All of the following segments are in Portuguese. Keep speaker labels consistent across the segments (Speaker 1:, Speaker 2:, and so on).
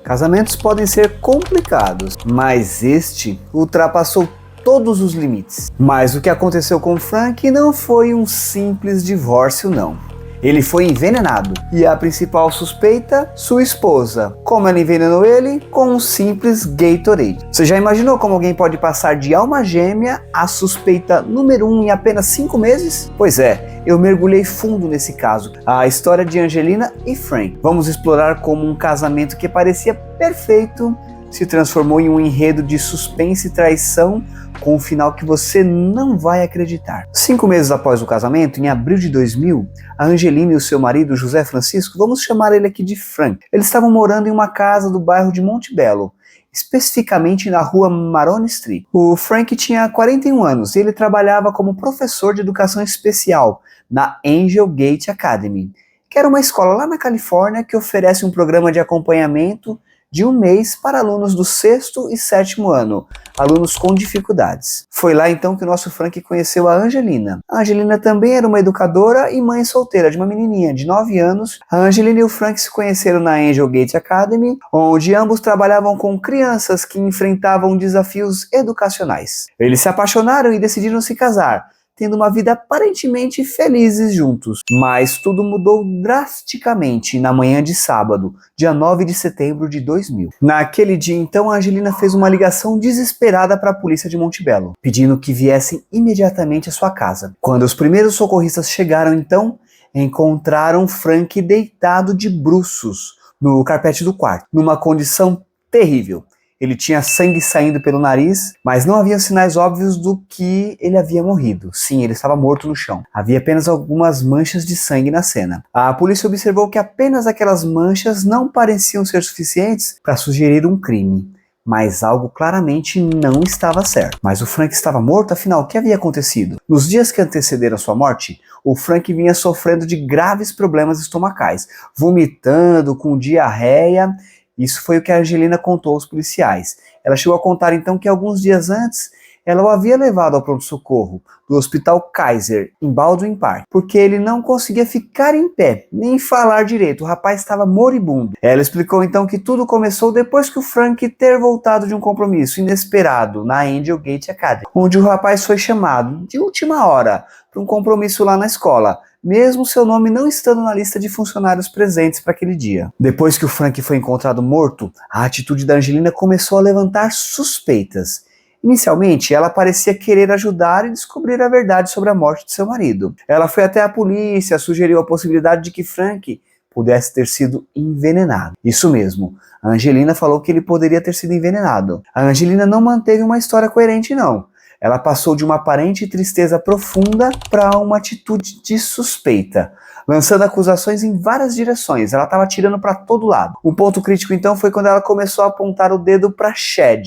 Speaker 1: Casamentos podem ser complicados, mas este ultrapassou todos os limites. Mas o que aconteceu com Frank não foi um simples divórcio, não. Ele foi envenenado, e a principal suspeita, sua esposa. Como ela envenenou ele? Com um simples Gatorade. Você já imaginou como alguém pode passar de alma gêmea a suspeita número 1 em apenas 5 meses? Pois é, eu mergulhei fundo nesse caso, a história de Angelina e Frank. Vamos explorar como um casamento que parecia perfeito se transformou em um enredo de suspense e traição com um final que você não vai acreditar. 5 meses após o casamento, em abril de 2000, a Angelina e o seu marido, José Francisco, vamos chamar ele aqui de Frank, eles estavam morando em uma casa do bairro de Montebello, especificamente na rua Marone Street. O Frank tinha 41 anos e ele trabalhava como professor de educação especial na Angel Gate Academy, que era uma escola lá na Califórnia que oferece um programa de acompanhamento de 1 mês para alunos do 6º e 7º ano, alunos com dificuldades. Foi lá então que o nosso Frank conheceu a Angelina. A Angelina também era uma educadora e mãe solteira de uma menininha de 9 anos. A Angelina e o Frank se conheceram na Angel Gate Academy, onde ambos trabalhavam com crianças que enfrentavam desafios educacionais. Eles se apaixonaram e decidiram se casar, tendo uma vida aparentemente felizes juntos. Mas tudo mudou drasticamente na manhã de sábado, dia 9 de setembro de 2000. Naquele dia, então, a Angelina fez uma ligação desesperada para a polícia de Montebello, pedindo que viessem imediatamente à sua casa. Quando os primeiros socorristas chegaram, então, encontraram Frank deitado de bruços no carpete do quarto, numa condição terrível. Ele tinha sangue saindo pelo nariz, mas não havia sinais óbvios do que ele havia morrido. Sim, ele estava morto no chão. Havia apenas algumas manchas de sangue na cena. A polícia observou que apenas aquelas manchas não pareciam ser suficientes para sugerir um crime. Mas algo claramente não estava certo. Mas o Frank estava morto, afinal, o que havia acontecido? Nos dias que antecederam sua morte, o Frank vinha sofrendo de graves problemas estomacais, vomitando, com diarreia. Isso foi o que a Angelina contou aos policiais. Ela chegou a contar então que alguns dias antes ela o havia levado ao pronto-socorro do Hospital Kaiser, em Baldwin Park, porque ele não conseguia ficar em pé, nem falar direito, o rapaz estava moribundo. Ela explicou então que tudo começou depois que o Frank ter voltado de um compromisso inesperado na Angel Gate Academy, onde o rapaz foi chamado de última hora para um compromisso lá na escola, mesmo seu nome não estando na lista de funcionários presentes para aquele dia. Depois que o Frank foi encontrado morto, a atitude da Angelina começou a levantar suspeitas. Inicialmente, ela parecia querer ajudar e descobrir a verdade sobre a morte de seu marido. Ela foi até a polícia, sugeriu a possibilidade de que Frank pudesse ter sido envenenado. Isso mesmo, a Angelina falou que ele poderia ter sido envenenado. A Angelina não manteve uma história coerente, não. Ela passou de uma aparente tristeza profunda para uma atitude de suspeita, lançando acusações em várias direções. Ela estava atirando para todo lado. Um ponto crítico então foi quando ela começou a apontar o dedo para Chad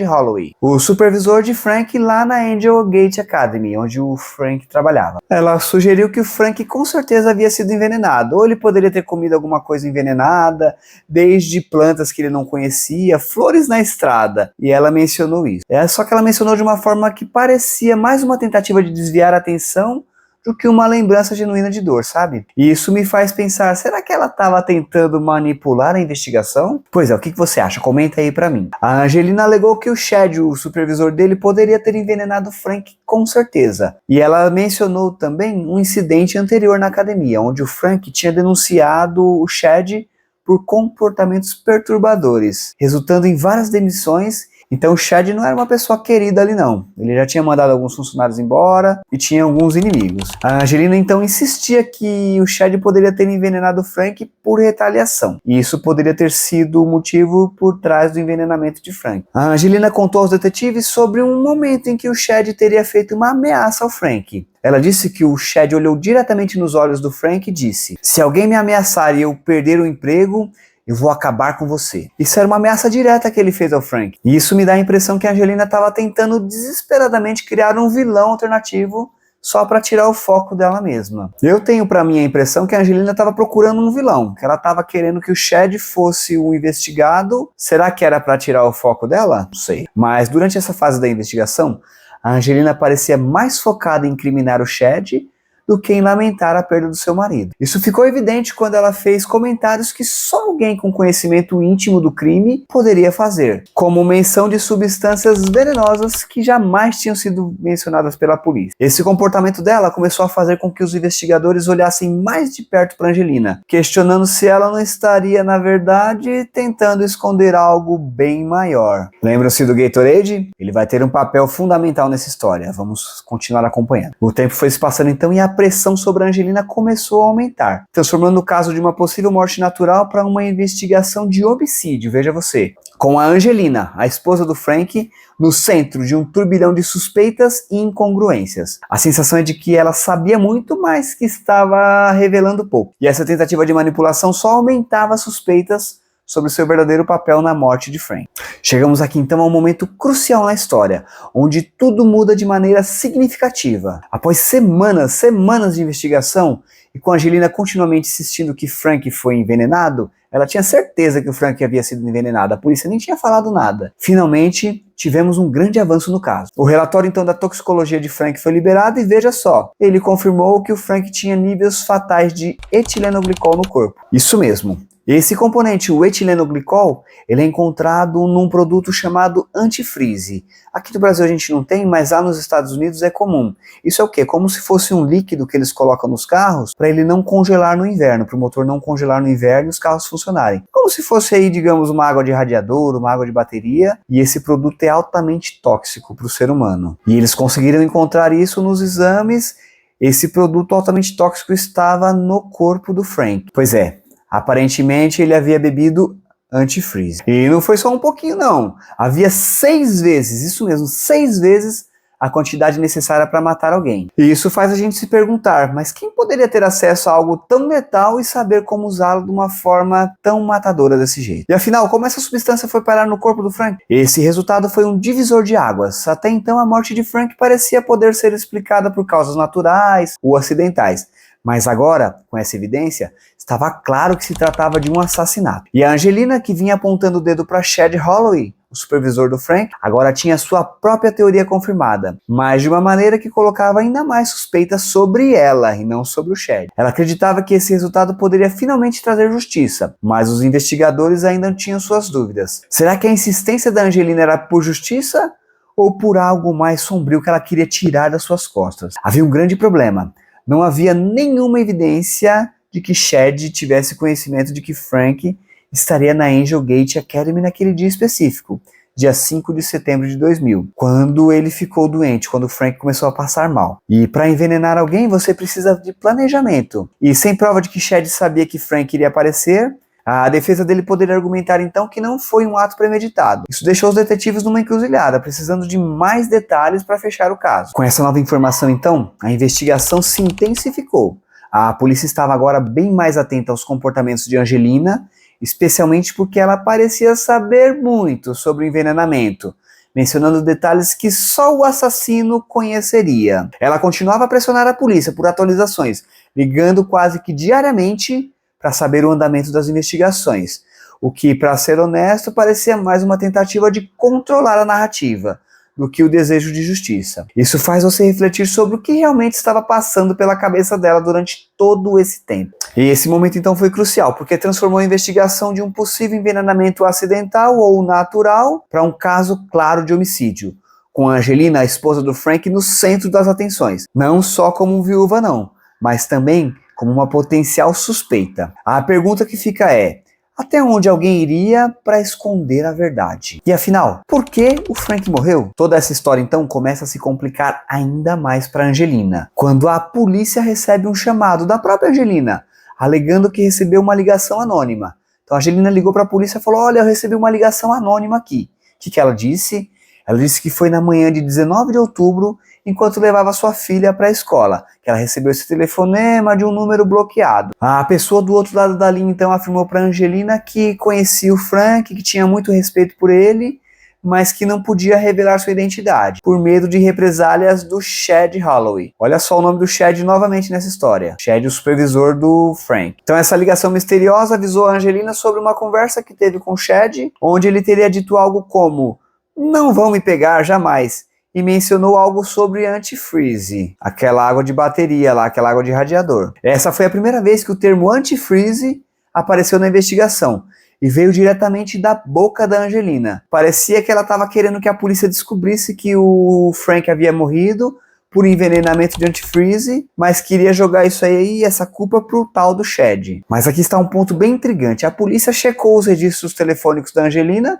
Speaker 1: Holloway, o supervisor de Frank lá na Angel Gate Academy, onde o Frank trabalhava. Ela sugeriu que o Frank com certeza havia sido envenenado, ou ele poderia ter comido alguma coisa envenenada, desde plantas que ele não conhecia, flores na estrada, e ela mencionou isso. Só que ela mencionou de uma forma que parecia mais uma tentativa de desviar a atenção do que uma lembrança genuína de dor, sabe? E isso me faz pensar, será que ela estava tentando manipular a investigação? Pois é, o que você acha? Comenta aí pra mim. A Angelina alegou que o Chad, o supervisor dele, poderia ter envenenado o Frank com certeza. E ela mencionou também um incidente anterior na academia, onde o Frank tinha denunciado o Chad por comportamentos perturbadores, resultando em várias demissões. Então o Chad não era uma pessoa querida ali não, ele já tinha mandado alguns funcionários embora e tinha alguns inimigos. A Angelina então insistia que o Chad poderia ter envenenado o Frank por retaliação, e isso poderia ter sido o motivo por trás do envenenamento de Frank. A Angelina contou aos detetives sobre um momento em que o Chad teria feito uma ameaça ao Frank. Ela disse que o Chad olhou diretamente nos olhos do Frank e disse: "Se alguém me ameaçar e eu perder o emprego, eu vou acabar com você." Isso era uma ameaça direta que ele fez ao Frank. E isso me dá a impressão que a Angelina estava tentando desesperadamente criar um vilão alternativo só para tirar o foco dela mesma. Eu tenho para mim a impressão que a Angelina estava procurando um vilão, que ela estava querendo que o Chad fosse o investigado. Será que era para tirar o foco dela? Não sei. Mas durante essa fase da investigação, a Angelina parecia mais focada em incriminar o Chad do que em lamentar a perda do seu marido. Isso ficou evidente quando ela fez comentários que só alguém com conhecimento íntimo do crime poderia fazer, como menção de substâncias venenosas que jamais tinham sido mencionadas pela polícia. Esse comportamento dela começou a fazer com que os investigadores olhassem mais de perto para Angelina, questionando se ela não estaria, na verdade, tentando esconder algo bem maior. Lembram-se do Gatorade? Ele vai ter um papel fundamental nessa história. Vamos continuar acompanhando. O tempo foi se passando então e a pressão sobre a Angelina começou a aumentar, transformando o caso de uma possível morte natural para uma investigação de homicídio, veja você. Com a Angelina, a esposa do Frank, no centro de um turbilhão de suspeitas e incongruências. A sensação é de que ela sabia muito, mas que estava revelando pouco. E essa tentativa de manipulação só aumentava as suspeitas sobre seu verdadeiro papel na morte de Frank. Chegamos aqui então a um momento crucial na história, onde tudo muda de maneira significativa. Após semanas de investigação, e com a Angelina continuamente insistindo que Frank foi envenenado, ela tinha certeza que o Frank havia sido envenenado, a polícia nem tinha falado nada. Finalmente, tivemos um grande avanço no caso. O relatório então da toxicologia de Frank foi liberado e veja só, ele confirmou que o Frank tinha níveis fatais de etilenoglicol no corpo. Isso mesmo. Esse componente, o etilenoglicol, ele é encontrado num produto chamado antifreeze. Aqui no Brasil a gente não tem, mas lá nos Estados Unidos é comum. Isso é o quê? Como se fosse um líquido que eles colocam nos carros para ele não congelar no inverno, para o motor não congelar no inverno e os carros funcionarem. Como se fosse aí, digamos, uma água de radiador, uma água de bateria, e esse produto é altamente tóxico para o ser humano. E eles conseguiram encontrar isso nos exames. Esse produto altamente tóxico estava no corpo do Frank. Pois é. Aparentemente ele havia bebido antifreeze. E não foi só um pouquinho não. Havia 6 vezes, isso mesmo, 6 vezes a quantidade necessária para matar alguém. E isso faz a gente se perguntar, mas quem poderia ter acesso a algo tão letal e saber como usá-lo de uma forma tão matadora desse jeito? E afinal, como essa substância foi parar no corpo do Frank? Esse resultado foi um divisor de águas. Até então a morte de Frank parecia poder ser explicada por causas naturais ou acidentais. Mas agora, com essa evidência, estava claro que se tratava de um assassinato. E a Angelina, que vinha apontando o dedo para Chad Holloway, o supervisor do Frank, agora tinha sua própria teoria confirmada, mas de uma maneira que colocava ainda mais suspeitas sobre ela e não sobre o Chad. Ela acreditava que esse resultado poderia finalmente trazer justiça, mas os investigadores ainda tinham suas dúvidas. Será que a insistência da Angelina era por justiça ou por algo mais sombrio que ela queria tirar das suas costas? Havia um grande problema. Não havia nenhuma evidência de que Chad tivesse conhecimento de que Frank estaria na Angel Gate Academy naquele dia específico, dia 5 de setembro de 2000, quando ele ficou doente, quando Frank começou a passar mal. E para envenenar alguém, você precisa de planejamento. E sem prova de que Chad sabia que Frank iria aparecer, a defesa dele poderia argumentar então que não foi um ato premeditado. Isso deixou os detetives numa encruzilhada, precisando de mais detalhes para fechar o caso. Com essa nova informação então, a investigação se intensificou. A polícia estava agora bem mais atenta aos comportamentos de Angelina, especialmente porque ela parecia saber muito sobre o envenenamento, mencionando detalhes que só o assassino conheceria. Ela continuava a pressionar a polícia por atualizações, ligando quase que diariamente para saber o andamento das investigações, o que, para ser honesto, parecia mais uma tentativa de controlar a narrativa do que o desejo de justiça. Isso faz você refletir sobre o que realmente estava passando pela cabeça dela durante todo esse tempo. E esse momento então foi crucial, porque transformou a investigação de um possível envenenamento acidental ou natural para um caso claro de homicídio, com a Angelina, a esposa do Frank, no centro das atenções, não só como viúva não, mas também como uma potencial suspeita. A pergunta que fica é: até onde alguém iria para esconder a verdade? E afinal, por que o Frank morreu? Toda essa história então começa a se complicar ainda mais para Angelina, quando a polícia recebe um chamado da própria Angelina, alegando que recebeu uma ligação anônima. Então a Angelina ligou para a polícia e falou: olha, eu recebi uma ligação anônima aqui. O que ela disse? Ela disse que foi na manhã de 19 de outubro, enquanto levava sua filha para a escola, que ela recebeu esse telefonema de um número bloqueado. A pessoa do outro lado da linha então afirmou para Angelina que conhecia o Frank, que tinha muito respeito por ele, mas que não podia revelar sua identidade, por medo de represálias do Chad Holloway. Olha só o nome do Chad novamente nessa história. Chad, o supervisor do Frank. Então essa ligação misteriosa avisou a Angelina sobre uma conversa que teve com o Chad, onde ele teria dito algo como: não vão me pegar jamais, e mencionou algo sobre antifreeze, aquela água de bateria lá, aquela água de radiador. Essa foi a primeira vez que o termo antifreeze apareceu na investigação e veio diretamente da boca da Angelina. Parecia que ela estava querendo que a polícia descobrisse que o Frank havia morrido por envenenamento de antifreeze, mas queria jogar isso aí, essa culpa pro tal do Chad. Mas aqui está um ponto bem intrigante. A polícia checou os registros telefônicos da Angelina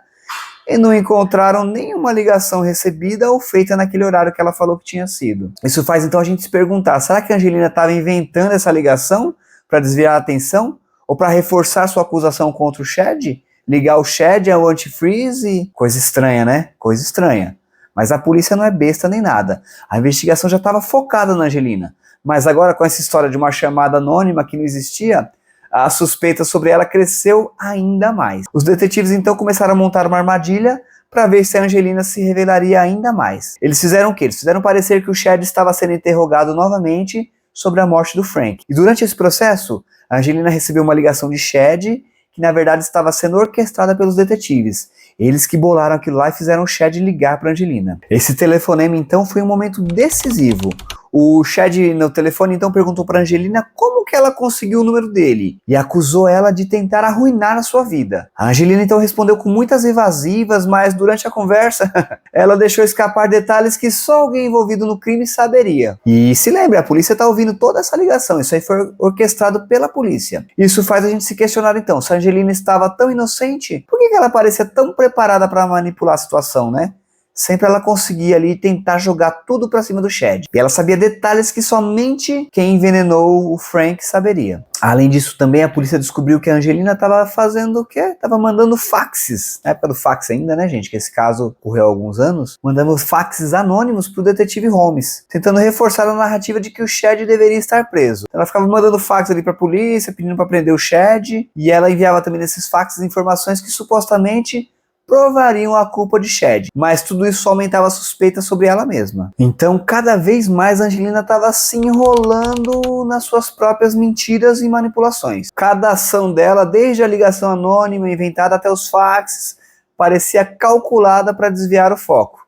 Speaker 1: e não encontraram nenhuma ligação recebida ou feita naquele horário que ela falou que tinha sido. Isso faz então a gente se perguntar, será que a Angelina estava inventando essa ligação para desviar a atenção? Ou para reforçar sua acusação contra o Chad? Ligar o Chad ao antifreeze? Coisa estranha, né? Coisa estranha. Mas a polícia não é besta nem nada. A investigação já estava focada na Angelina. Mas agora, com essa história de uma chamada anônima que não existia, a suspeita sobre ela cresceu ainda mais. Os detetives então começaram a montar uma armadilha para ver se a Angelina se revelaria ainda mais. Eles fizeram o quê? Eles fizeram parecer que o Chad estava sendo interrogado novamente sobre a morte do Frank. E durante esse processo, a Angelina recebeu uma ligação de Chad, que na verdade estava sendo orquestrada pelos detetives. Eles que bolaram aquilo lá e fizeram o Chad ligar para Angelina. Esse telefonema então foi um momento decisivo. O Chad no telefone então perguntou para Angelina como que ela conseguiu o número dele e acusou ela de tentar arruinar a sua vida. A Angelina então respondeu com muitas evasivas, mas durante a conversa ela deixou escapar detalhes que só alguém envolvido no crime saberia. E se lembre, a polícia está ouvindo toda essa ligação, isso aí foi orquestrado pela polícia. Isso faz a gente se questionar então, se a Angelina estava tão inocente, por que ela parecia tão preparada para manipular a situação, né? Sempre ela conseguia ali tentar jogar tudo pra cima do Chad. E ela sabia detalhes que somente quem envenenou o Frank saberia. Além disso, também a polícia descobriu que a Angelina estava fazendo o quê? Estava mandando faxes. Na época do fax ainda, né, gente? Que esse caso ocorreu há alguns anos. Mandando faxes anônimos pro detetive Holmes, tentando reforçar a narrativa de que o Chad deveria estar preso. Ela ficava mandando fax ali pra polícia, pedindo pra prender o Chad. E ela enviava também nesses faxes informações que supostamente provariam a culpa de Chad, mas tudo isso só aumentava a suspeita sobre ela mesma. Então, cada vez mais a Angelina estava se enrolando nas suas próprias mentiras e manipulações. Cada ação dela, desde a ligação anônima inventada até os faxes, parecia calculada para desviar o foco.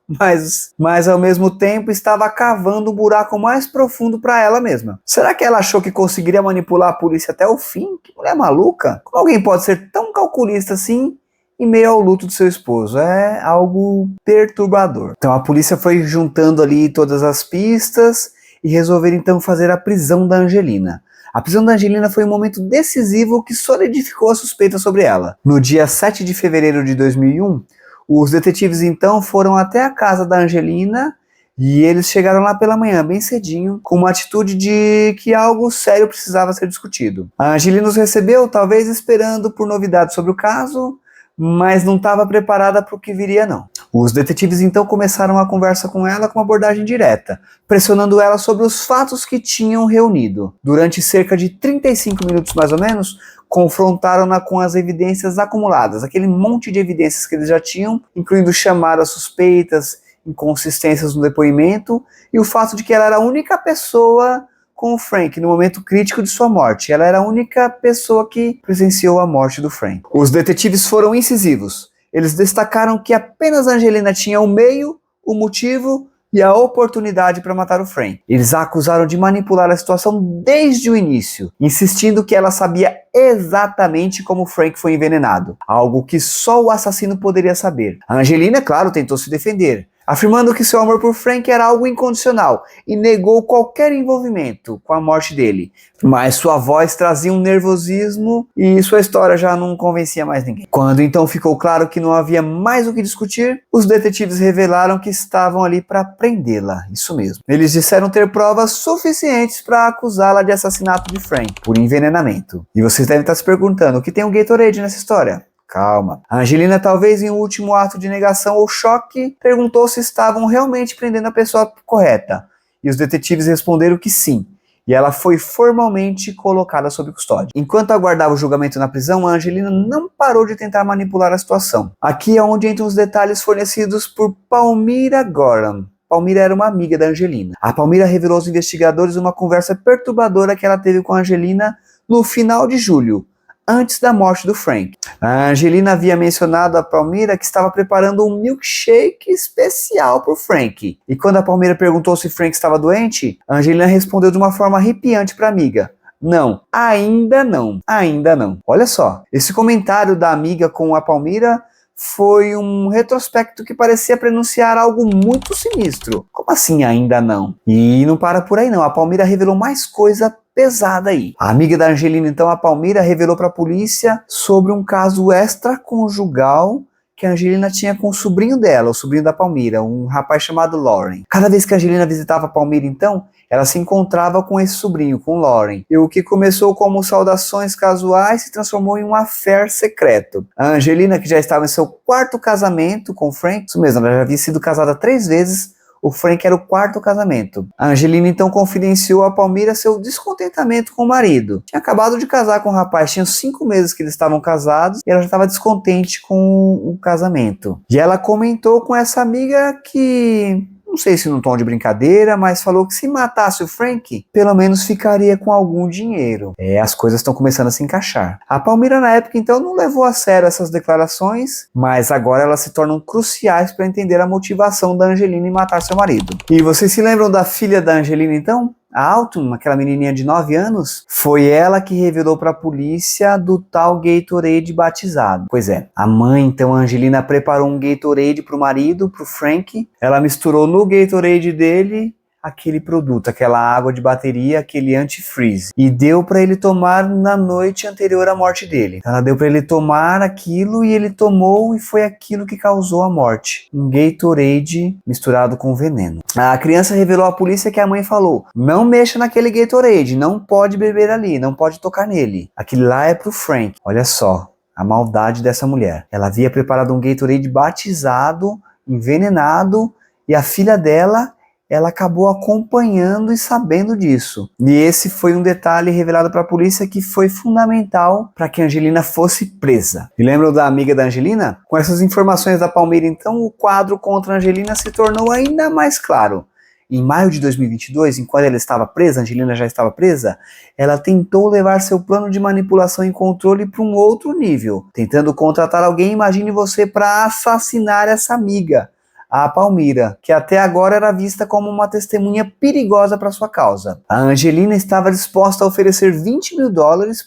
Speaker 1: Mas ao mesmo tempo estava cavando um buraco mais profundo para ela mesma. Será que ela achou que conseguiria manipular a polícia até o fim? Que mulher maluca! Como alguém pode ser tão calculista assim em meio ao luto do seu esposo? É algo perturbador. Então a polícia foi juntando ali todas as pistas e resolveram então fazer a prisão da Angelina. A prisão da Angelina foi um momento decisivo que solidificou a suspeita sobre ela. No dia 7 de fevereiro de 2001, os detetives então foram até a casa da Angelina e eles chegaram lá pela manhã, bem cedinho, com uma atitude de que algo sério precisava ser discutido. A Angelina os recebeu, talvez esperando por novidades sobre o caso, mas não estava preparada para o que viria não. Os detetives então começaram a conversa com ela com uma abordagem direta, pressionando ela sobre os fatos que tinham reunido. Durante cerca de 35 minutos mais ou menos, confrontaram-na com as evidências acumuladas, aquele monte de evidências que eles já tinham, incluindo chamadas suspeitas, inconsistências no depoimento e o fato de que ela era a única pessoa com o Frank no momento crítico de sua morte. Ela era a única pessoa que presenciou a morte do Frank. Os detetives foram incisivos. Eles destacaram que apenas a Angelina tinha o meio, o motivo e a oportunidade para matar o Frank. Eles a acusaram de manipular a situação desde o início, insistindo que ela sabia exatamente como o Frank foi envenenado, algo que só o assassino poderia saber. A Angelina, claro, tentou se defender, afirmando que seu amor por Frank era algo incondicional e negou qualquer envolvimento com a morte dele. Mas sua voz trazia um nervosismo e sua história já não convencia mais ninguém. Quando então ficou claro que não havia mais o que discutir, os detetives revelaram que estavam ali para prendê-la. Isso mesmo. Eles disseram ter provas suficientes para acusá-la de assassinato de Frank por envenenamento. E vocês devem estar se perguntando, o que tem o Gatorade nessa história? Calma. A Angelina, talvez em um último ato de negação ou choque, perguntou se estavam realmente prendendo a pessoa correta. E os detetives responderam que sim. E ela foi formalmente colocada sob custódia. Enquanto aguardava o julgamento na prisão, a Angelina não parou de tentar manipular a situação. Aqui é onde entram os detalhes fornecidos por Palmira Gorham. Palmira era uma amiga da Angelina. A Palmira revelou aos investigadores uma conversa perturbadora que ela teve com a Angelina no final de julho, antes da morte do Frank. A Angelina havia mencionado a Palmira que estava preparando um milkshake especial para o Frank. E quando a Palmira perguntou se Frank estava doente, a Angelina respondeu de uma forma arrepiante para a amiga: não, ainda não, ainda não. Olha só, esse comentário da amiga com a Palmira foi um retrospecto que parecia prenunciar algo muito sinistro. Como assim ainda não? E não para por aí não, a Palmira revelou mais coisa pesada aí. A amiga da Angelina, então, a Palmira, revelou para a polícia sobre um caso extraconjugal que a Angelina tinha com o sobrinho dela, o sobrinho da Palmira, um rapaz chamado Lauren. Cada vez que a Angelina visitava a Palmira, então, ela se encontrava com esse sobrinho, com Lauren. E o que começou como saudações casuais se transformou em um affair secreto. A Angelina, que já estava em seu quarto casamento com o Frank, isso mesmo, ela já havia sido casada 3 vezes, o Frank era o quarto casamento. A Angelina então confidenciou a Palmira seu descontentamento com o marido. Tinha acabado de casar com o rapaz, tinha 5 meses que eles estavam casados e ela já estava descontente com o casamento. E ela comentou com essa amiga que, não sei se num tom de brincadeira, mas falou que se matasse o Frank, pelo menos ficaria com algum dinheiro. As coisas estão começando a se encaixar. A Palmira na época então não levou a sério essas declarações, mas agora elas se tornam cruciais para entender a motivação da Angelina em matar seu marido. E vocês se lembram da filha da Angelina então? A Autumn, aquela menininha de 9 anos, foi ela que revelou para a polícia do tal Gatorade batizado. Pois é, a mãe, então, a Angelina, preparou um Gatorade para o marido, para o Frank. Ela misturou no Gatorade dele aquele produto, aquela água de bateria, aquele antifreeze, e deu para ele tomar na noite anterior à morte dele. Ela deu para ele tomar aquilo e ele tomou e foi aquilo que causou a morte. Um Gatorade misturado com veneno. A criança revelou à polícia que a mãe falou: não mexa naquele Gatorade, não pode beber ali, não pode tocar nele. Aquele lá é pro Frank. Olha só a maldade dessa mulher. Ela havia preparado um Gatorade batizado, envenenado, e a filha dela, ela acabou acompanhando e sabendo disso. E esse foi um detalhe revelado para a polícia que foi fundamental para que a Angelina fosse presa. E lembram da amiga da Angelina? Com essas informações da Palmira, então, o quadro contra a Angelina se tornou ainda mais claro. Em maio de 2022, enquanto ela estava presa, a Angelina já estava presa, ela tentou levar seu plano de manipulação e controle para um outro nível, tentando contratar alguém, imagine você, para assassinar essa amiga, a Palmira, que até agora era vista como uma testemunha perigosa para sua causa. A Angelina estava disposta a oferecer $20 mil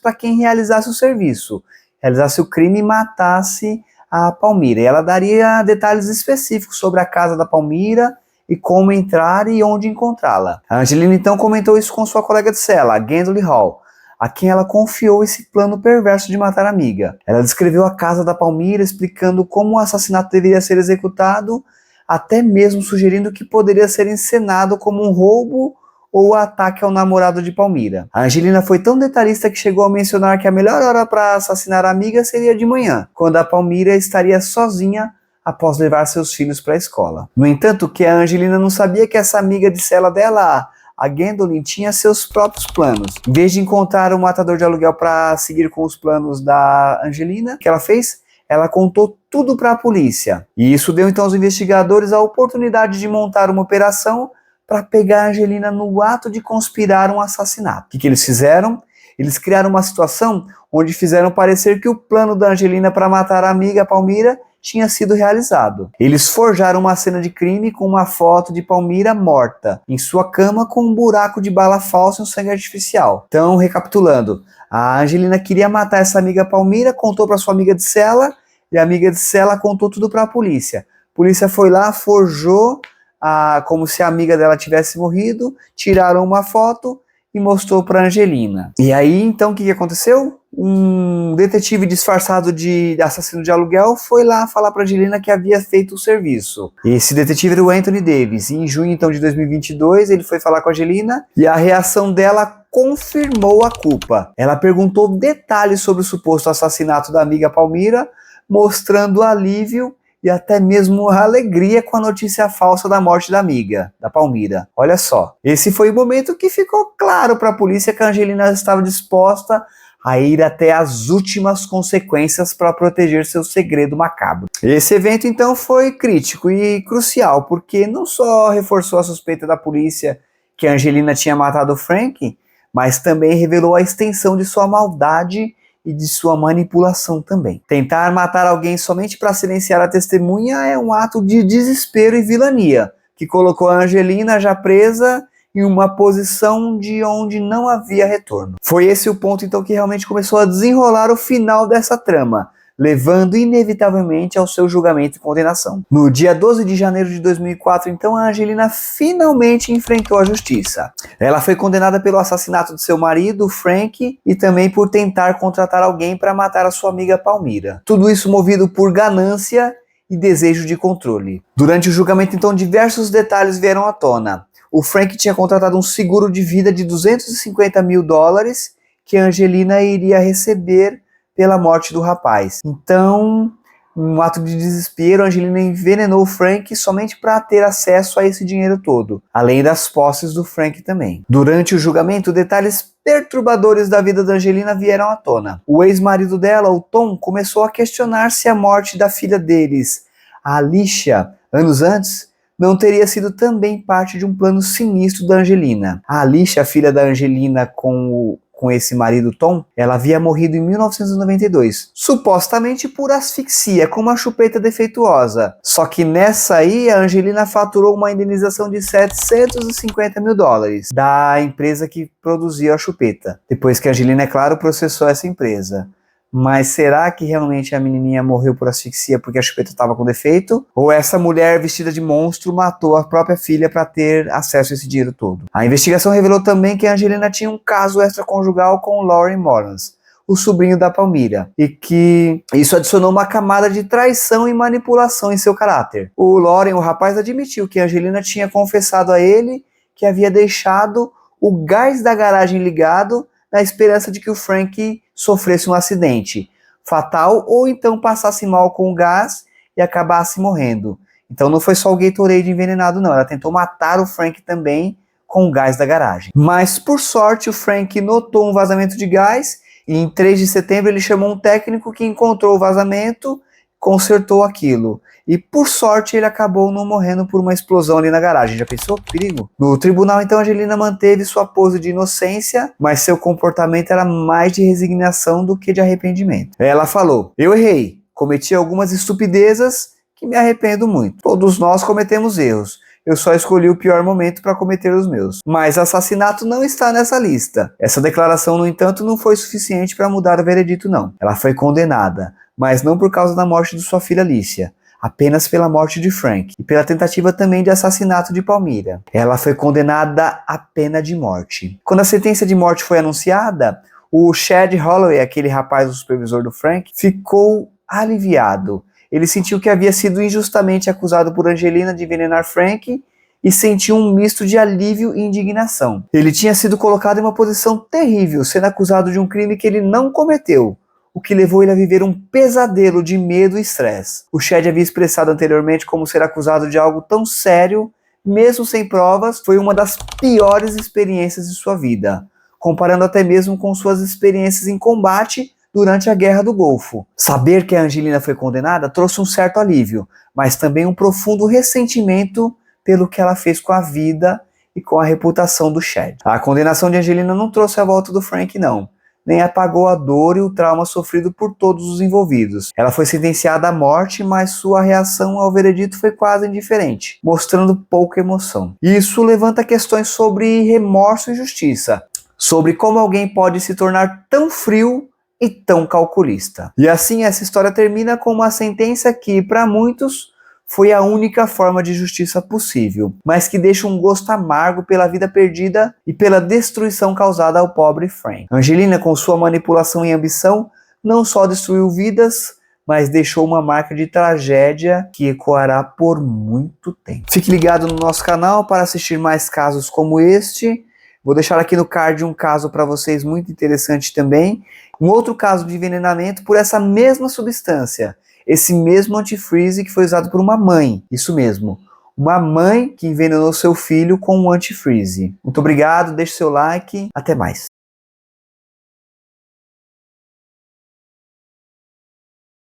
Speaker 1: para quem realizasse o serviço, realizasse o crime e matasse a Palmira. E ela daria detalhes específicos sobre a casa da Palmira e como entrar e onde encontrá-la. A Angelina então comentou isso com sua colega de cela, a Gwendoline Hall, a quem ela confiou esse plano perverso de matar a amiga. Ela descreveu a casa da Palmira, explicando como o assassinato deveria ser executado, até mesmo sugerindo que poderia ser encenado como um roubo ou ataque ao namorado de Palmira. A Angelina foi tão detalhista que chegou a mencionar que a melhor hora para assassinar a amiga seria de manhã, quando a Palmira estaria sozinha após levar seus filhos para a escola. No entanto, que a Angelina não sabia que essa amiga de cela dela, a Gwendoline, tinha seus próprios planos. Em vez de encontrar um matador de aluguel para seguir com os planos da Angelina, o que ela fez? Ela contou tudo para a polícia. E isso deu então aos investigadores a oportunidade de montar uma operação para pegar a Angelina no ato de conspirar um assassinato. O que eles fizeram? Eles criaram uma situação onde fizeram parecer que o plano da Angelina para matar a amiga Palmira tinha sido realizado. Eles forjaram uma cena de crime com uma foto de Palmira morta em sua cama com um buraco de bala falsa e um sangue artificial. Então, recapitulando, a Angelina queria matar essa amiga Palmira, contou para sua amiga de cela, e a amiga de cela contou tudo para a polícia. A polícia foi lá, forjou como se a amiga dela tivesse morrido, tiraram uma foto e mostrou para Angelina. E aí, então, o que aconteceu? Um detetive disfarçado de assassino de aluguel foi lá falar para Angelina que havia feito o serviço. Esse detetive era o Anthony Davis. E em junho, então, de 2022, ele foi falar com a Angelina e a reação dela confirmou a culpa. Ela perguntou detalhes sobre o suposto assassinato da amiga Palmira, mostrando alívio e até mesmo alegria com a notícia falsa da morte da amiga, da Palmira. Olha só, esse foi o momento que ficou claro para a polícia que a Angelina estava disposta a ir até as últimas consequências para proteger seu segredo macabro. Esse evento então foi crítico e crucial, porque não só reforçou a suspeita da polícia que a Angelina tinha matado o Frank, mas também revelou a extensão de sua maldade e de sua manipulação também. Tentar matar alguém somente para silenciar a testemunha é um ato de desespero e vilania, que colocou a Angelina, já presa, em uma posição de onde não havia retorno. Foi esse o ponto então que realmente começou a desenrolar o final dessa trama, levando inevitavelmente ao seu julgamento e condenação. No dia 12 de janeiro de 2004, então, a Angelina finalmente enfrentou a justiça. Ela foi condenada pelo assassinato de seu marido, Frank, e também por tentar contratar alguém para matar a sua amiga Palmira. Tudo isso movido por ganância e desejo de controle. Durante o julgamento, então, diversos detalhes vieram à tona. O Frank tinha contratado um seguro de vida de $250 mil que a Angelina iria receber pela morte do rapaz. Então, um ato de desespero, a Angelina envenenou o Frank somente para ter acesso a esse dinheiro todo, além das posses do Frank também. Durante o julgamento, detalhes perturbadores da vida da Angelina vieram à tona. O ex-marido dela, o Tom, começou a questionar se a morte da filha deles, a Alicia, anos antes, não teria sido também parte de um plano sinistro da Angelina. A Alicia, a filha da Angelina com esse marido Tom, ela havia morrido em 1992, supostamente por asfixia, com uma chupeta defeituosa. Só que nessa aí, a Angelina faturou uma indenização de $750 mil da empresa que produzia a chupeta. Depois que a Angelina, é claro, processou essa empresa. Mas será que realmente a menininha morreu por asfixia porque a chupeta estava com defeito? Ou essa mulher vestida de monstro matou a própria filha para ter acesso a esse dinheiro todo? A investigação revelou também que a Angelina tinha um caso extraconjugal com o Lauren Morans, o sobrinho da Palmira, e que isso adicionou uma camada de traição e manipulação em seu caráter. O Lauren, o rapaz, admitiu que a Angelina tinha confessado a ele que havia deixado o gás da garagem ligado na esperança de que o Frank sofresse um acidente fatal ou então passasse mal com o gás e acabasse morrendo. Então não foi só o Gatorade envenenado não, ela tentou matar o Frank também com o gás da garagem. Mas por sorte o Frank notou um vazamento de gás e em 3 de setembro ele chamou um técnico que encontrou o vazamento, consertou aquilo. E por sorte ele acabou não morrendo por uma explosão ali na garagem. Já pensou? Perigo. No tribunal então a Angelina manteve sua pose de inocência, mas seu comportamento era mais de resignação do que de arrependimento. Ela falou: eu errei, cometi algumas estupidezes que me arrependo muito. Todos nós cometemos erros. Eu só escolhi o pior momento para cometer os meus. Mas assassinato não está nessa lista. Essa declaração, no entanto, não foi suficiente para mudar o veredito não. Ela foi condenada, mas não por causa da morte de sua filha Alicia, apenas pela morte de Frank e pela tentativa também de assassinato de Palmira. Ela foi condenada à pena de morte. Quando a sentença de morte foi anunciada, o Chad Holloway, aquele rapaz, o supervisor do Frank, ficou aliviado. Ele sentiu que havia sido injustamente acusado por Angelina de envenenar Frank e sentiu um misto de alívio e indignação. Ele tinha sido colocado em uma posição terrível, sendo acusado de um crime que ele não cometeu, o que levou ele a viver um pesadelo de medo e estresse. O Chad havia expressado anteriormente como ser acusado de algo tão sério, mesmo sem provas, foi uma das piores experiências de sua vida, comparando até mesmo com suas experiências em combate durante a Guerra do Golfo. Saber que a Angelina foi condenada trouxe um certo alívio, mas também um profundo ressentimento pelo que ela fez com a vida e com a reputação do Chad. A condenação de Angelina não trouxe a volta do Frank, não, nem apagou a dor e o trauma sofrido por todos os envolvidos. Ela foi sentenciada à morte, mas sua reação ao veredito foi quase indiferente, mostrando pouca emoção. Isso levanta questões sobre remorso e justiça, sobre como alguém pode se tornar tão frio e tão calculista. E assim essa história termina com uma sentença que, para muitos, foi a única forma de justiça possível, mas que deixa um gosto amargo pela vida perdida e pela destruição causada ao pobre Frank. Angelina, com sua manipulação e ambição, não só destruiu vidas, mas deixou uma marca de tragédia que ecoará por muito tempo. Fique ligado no nosso canal para assistir mais casos como este. Vou deixar aqui no card um caso para vocês muito interessante também. Um outro caso de envenenamento por essa mesma substância. Esse mesmo antifreeze que foi usado por uma mãe. Isso mesmo. Uma mãe que envenenou seu filho com um antifreeze. Muito obrigado, deixe seu like. Até mais.